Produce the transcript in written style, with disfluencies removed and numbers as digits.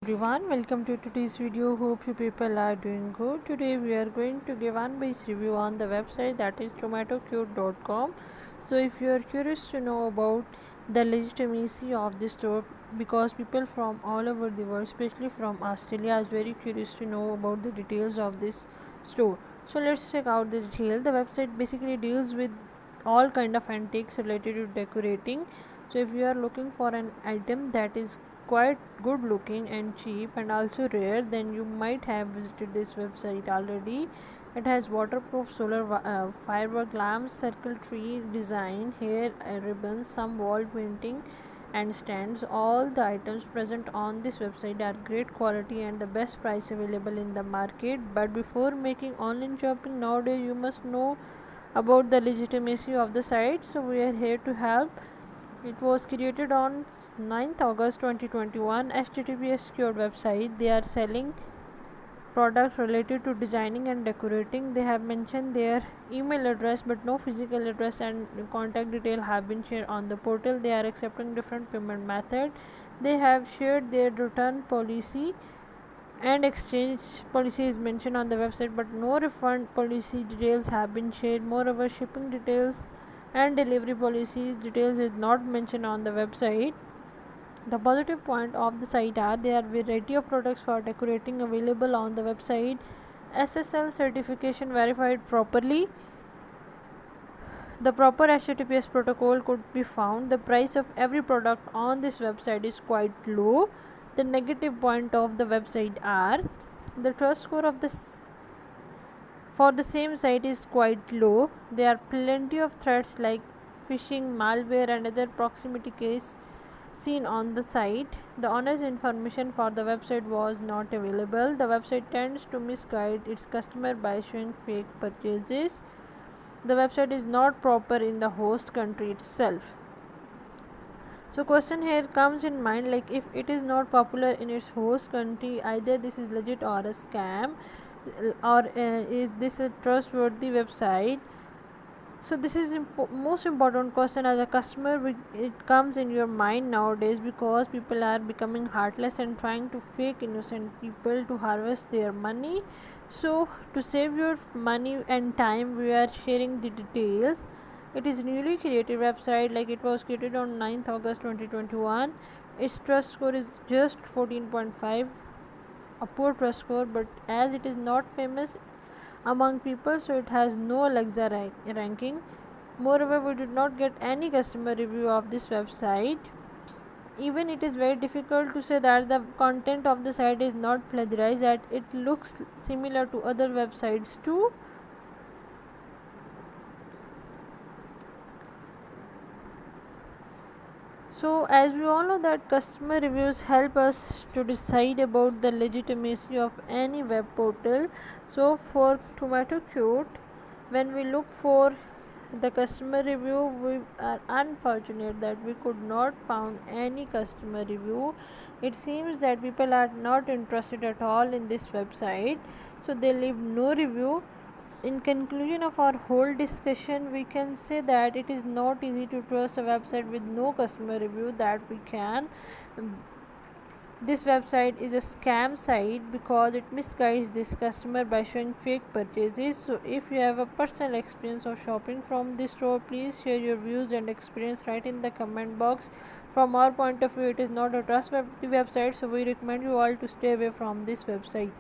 everyone, welcome to today's video. Hope you people are doing good. Today we are going to give unbiased review on the website, that is tomatocute.com. So if you are curious to know about the legitimacy of this store, because people from all over the world, especially from Australia, are very curious to know about the details of this store. So let's check out the detail. The website basically deals with all kind of antiques related to decorating. So if you are looking for an item that is quite good looking and cheap and also rare, then you might have visited this website already. It has waterproof solar firework lamps, circle tree design, hair ribbons, some wall painting and stands. All the items present on this website are great quality and the best price available in the market. But before making online shopping nowadays, you must know about the legitimacy of the site. So we are here to help. It was created on 9th August 2021. HTTPS secured website. They are selling products related to designing and decorating. They have mentioned their email address but no physical address and contact detail have been shared on the portal. They are accepting different payment method. They have shared their return policy and exchange policy is mentioned on the website, but no refund policy details have been shared. Moreover, shipping details and delivery policies details is not mentioned on the website. The positive point of the site are there are variety of products for decorating available on the website. SSL certification verified properly. The proper HTTPS protocol could be found. The price of every product on this website is quite low. The negative point of the website are the trust score of this for the same site is quite low. There are plenty of threats like phishing, malware and other proximity case seen on the site. The honest information for the website was not available. The website tends to misguide its customer by showing fake purchases. The website is not proper in the host country itself. So question here comes in mind, like if it is not popular in its host country, either this is legit or a scam, or is this a trustworthy website? So this is most important question as a customer. It comes in your mind nowadays because people are becoming heartless and trying to fake innocent people to harvest their money. So to save your money and time, we are sharing the details. It is newly created website, like it was created on 9th August 2021. Its trust score is just 14.5, a poor trust score, but as it is not famous among people, so it has no Alexa ranking. Moreover, we did not get any customer review of this website. Even it is very difficult to say that the content of the site is not plagiarized, that it looks similar to other websites too. So as we all know that customer reviews help us to decide about the legitimacy of any web portal. So for Tomato Cute, when we look for the customer review, we are unfortunate that we could not found any customer review. It seems that people are not interested at all in this website, so they leave no review. In conclusion of our whole discussion, we can say that it is not easy to trust a website with no customer review that we can. This website is a scam site because it misguides this customer by showing fake purchases. So if you have a personal experience of shopping from this store, please share your views and experience right in the comment box. From our point of view, it is not a trustworthy website, so we recommend you all to stay away from this website.